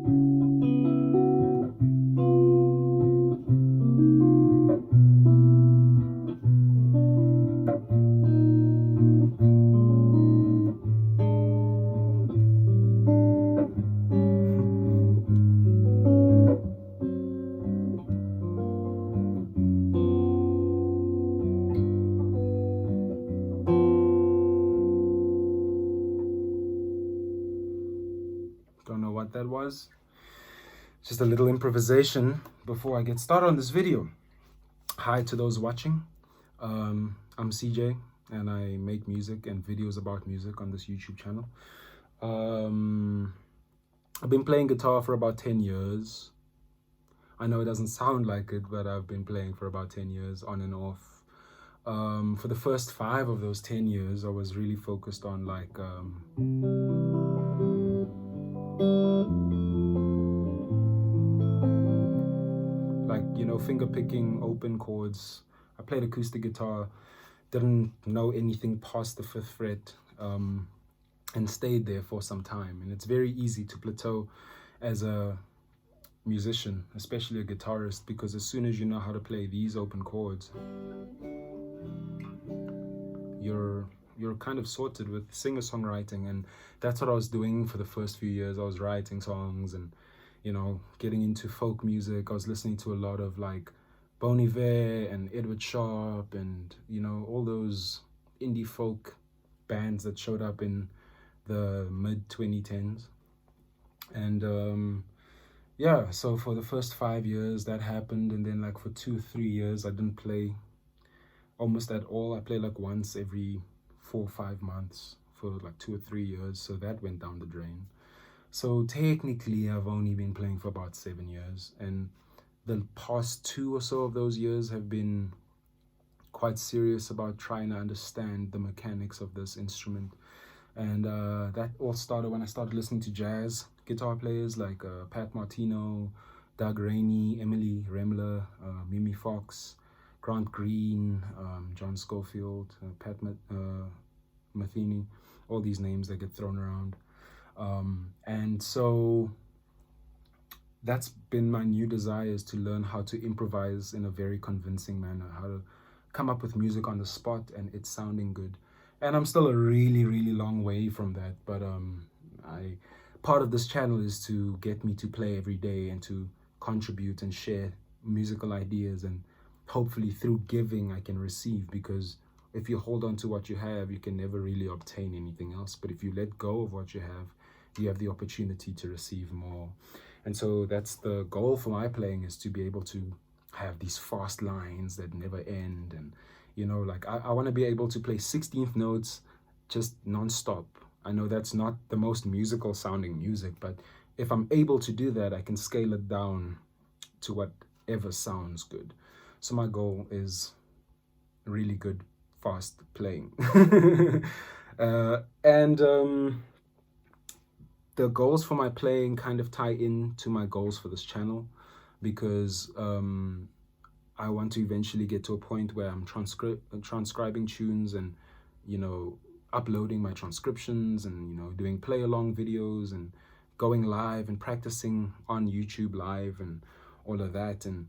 Don't know what that was. Just a little improvisation before I get started on this video. Hi to those watching. I'm CJ and I make music and videos about music on this YouTube channel. I've been playing guitar for about 10 years. I know it doesn't sound like it, but I've been playing for about 10 years on and off. For the first 5 of those 10 years, I was really focused on finger picking, open chords. I played acoustic guitar, didn't know anything past the 5th fret, and stayed there for some time. And it's very easy to plateau as a musician, especially a guitarist, because as soon as you know how to play these open chords, you're kind of sorted with singer-songwriting. And that's what I was doing for the first few years. I was writing songs and getting into folk music. I was listening to a lot of like Bon Iver and Edward Sharpe and all those indie folk bands that showed up in the mid 2010s. And yeah, so for the first 5 years that happened, and then like for 2-3 years I didn't play almost at all. I played like once every 4 or 5 months for like 2 or 3 years, so that went down the drain. So technically I've only been playing for about 7 years, and the past 2 or so of those years have been quite serious about trying to understand the mechanics of this instrument. And that all started when I started listening to jazz guitar players like Pat Martino, Doug Rainey, Emily Remler, Mimi Fox, Grant Green, John Scofield, Pat Metheny, all these names that get thrown around. And so that's been my new desire, is to learn how to improvise in a very convincing manner, how to come up with music on the spot and it's sounding good. And I'm still a really, really long way from that, but part of this channel is to get me to play every day and to contribute and share musical ideas, and hopefully through giving I can receive, because if you hold on to what you have, you can never really obtain anything else. But if you let go of what you have the opportunity to receive more. And so that's the goal for my playing, is to be able to have these fast lines that never end. And I want to be able to play 16th notes just non-stop. I know that's not the most musical sounding music, but if I'm able to do that, I can scale it down to whatever sounds good. So my goal is really good fast playing. And the goals for my playing kind of tie in to my goals for this channel, because I want to eventually get to a point where I'm transcribing tunes and uploading my transcriptions and doing play along videos and going live and practicing on YouTube live and all of that. And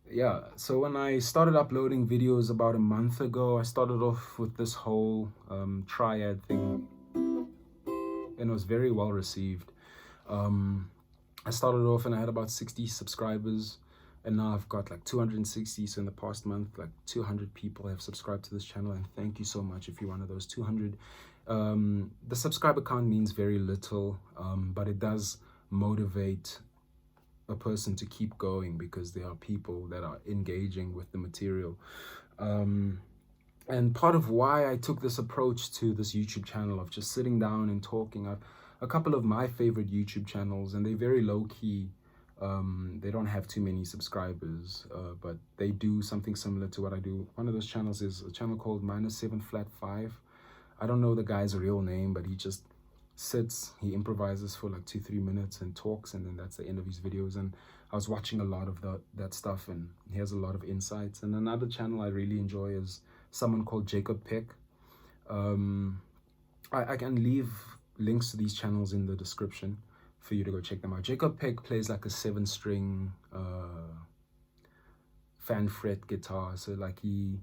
yeah, so when I started uploading videos about a month ago, I started off with this whole triad thing, and it was very well received. I started off and I had about 60 subscribers, and now I've got like 260. So in the past month, like 200 people have subscribed to this channel, and thank you so much if you're one of those 200. The subscriber count means very little, but it does motivate a person to keep going, because there are people that are engaging with the material. And part of why I took this approach to this YouTube channel of just sitting down and talking, a couple of my favorite YouTube channels, and they're very low-key. They don't have too many subscribers, but they do something similar to what I do. One of those channels is a channel called -7flat5. I don't know the guy's real name, but he just sits, he improvises for like 2-3 minutes and talks, and then that's the end of his videos. And I was watching a lot of that stuff, and he has a lot of insights. And another channel I really enjoy is someone called Jacob Peck. I can leave links to these channels in the description, for you to go check them out. Jacob Peck plays like a 7-string fan fret guitar, so like he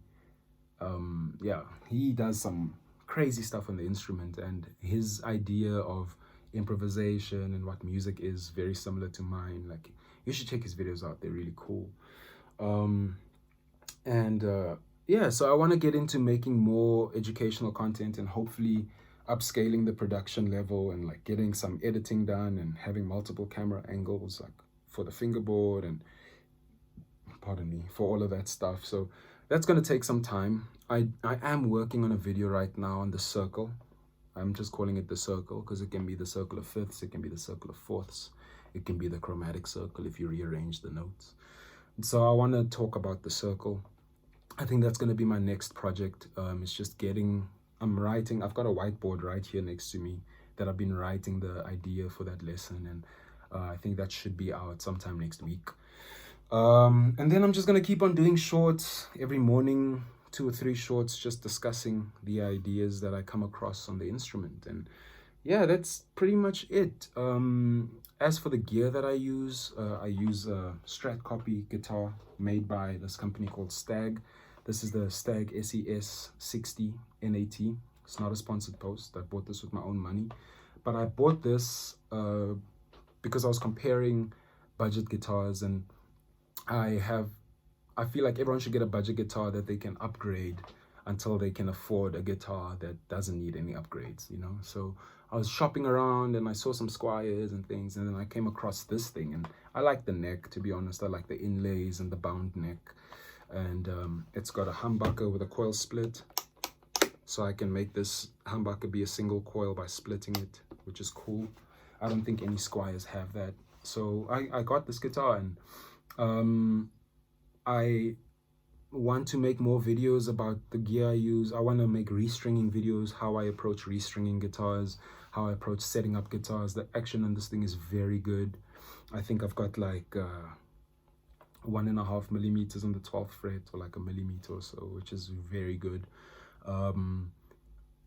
does some crazy stuff on the instrument, and his idea of improvisation and what music is very similar to mine. Like, you should check his videos out, they're really cool. Yeah, so I want to get into making more educational content and hopefully upscaling the production level and like getting some editing done and having multiple camera angles like for the fingerboard and pardon me, for all of that stuff. So that's going to take some time. I am working on a video right now on the circle. I'm just calling it the circle because it can be the circle of fifths, it can be the circle of fourths, it can be the chromatic circle if you rearrange the notes. So I want to talk about the circle. I think that's going to be my next project. It's just I'm writing, I've got a whiteboard right here next to me that I've been writing the idea for that lesson, and I think that should be out sometime next week. And then I'm just going to keep on doing shorts every morning, 2 or 3 shorts, just discussing the ideas that I come across on the instrument. And yeah, that's pretty much it. As for the gear that I use a Strat Copy guitar made by this company called Stag. This is the Stag SES 60 NAT. It's not a sponsored post. I bought this with my own money. But I bought this because I was comparing budget guitars, and I feel like everyone should get a budget guitar that they can upgrade until they can afford a guitar that doesn't need any upgrades, you know? So I was shopping around and I saw some Squiers and things, and then I came across this thing, and I like the neck, to be honest. I like the inlays and the bound neck. And it's got a humbucker with a coil split, so I can make this humbucker be a single coil by splitting it, which is cool. I don't think any Squiers have that. So I got this guitar, and I want to make more videos about the gear I use. I want to make restringing videos, how I approach restringing guitars, how I approach setting up guitars. The action on this thing is very good. I think I've got like 1.5 millimeters on the 12th fret, or like a millimeter or so, which is very good.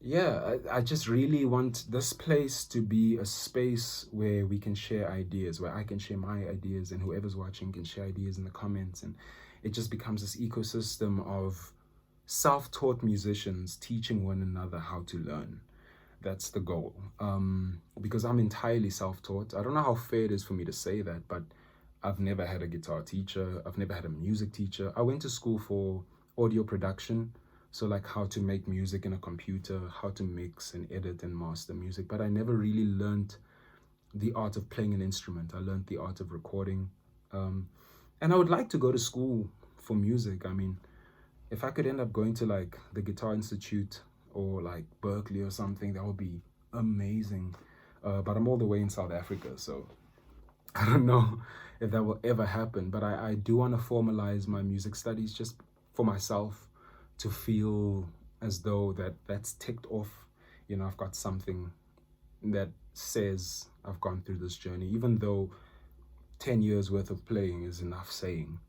Yeah, I just really want this place to be a space where we can share ideas, where I can share my ideas and whoever's watching can share ideas in the comments, and it just becomes this ecosystem of self-taught musicians teaching one another how to learn. That's the goal. Because I'm entirely self-taught. I don't know how fair it is for me to say that, but I've never had a guitar teacher. I've never had a music teacher. I went to school for audio production, so like how to make music in a computer, how to mix and edit and master music, but I never really learned the art of playing an instrument. I learned the art of recording. And I would like to go to school for music. I mean, if I could end up going to like the Guitar Institute or like Berkeley or something, that would be amazing. But I'm all the way in South Africa, so I don't know if that will ever happen. But I do want to formalize my music studies just for myself, to feel as though that's ticked off. You know, I've got something that says I've gone through this journey, even though 10 years worth of playing is enough saying.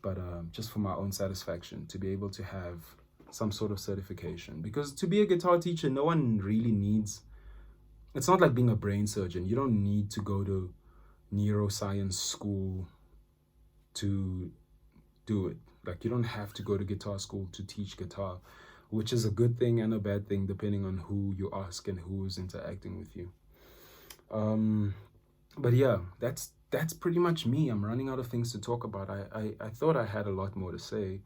But just for my own satisfaction, to be able to have some sort of certification. Because to be a guitar teacher, no one really needs, it's not like being a brain surgeon. You don't need to go to neuroscience school to do it. Like, you don't have to go to guitar school to teach guitar, which is a good thing and a bad thing depending on who you ask and who's interacting with you. But yeah, that's pretty much me. I'm running out of things to talk about. I thought I had a lot more to say.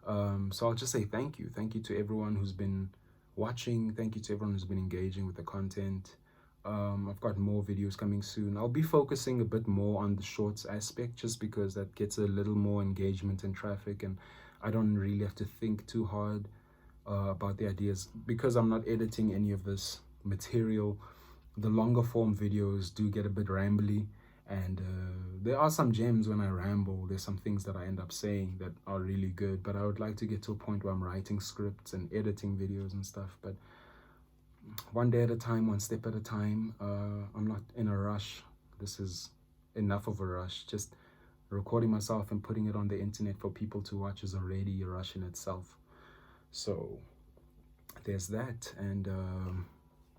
So I'll just say thank you. Thank you to everyone who's been watching. Thank you to everyone who's been engaging with the content. I've got more videos coming soon. I'll be focusing a bit more on the shorts aspect, just because that gets a little more engagement and traffic, and I don't really have to think too hard about the ideas, because I'm not editing any of this material. The longer form videos do get a bit rambly, and there are some gems when I ramble. There's some things that I end up saying that are really good, but I would like to get to a point where I'm writing scripts and editing videos and stuff. But one day at a time, one step at a time. I'm not in a rush. This is enough of a rush. Just recording myself and putting it on the internet for people to watch is already a rush in itself. So there's that. And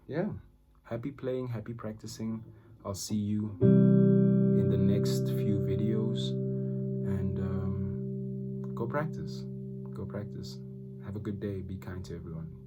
yeah, happy playing, happy practicing. I'll see you in the next few videos, and go practice. Have a good day. Be kind to everyone.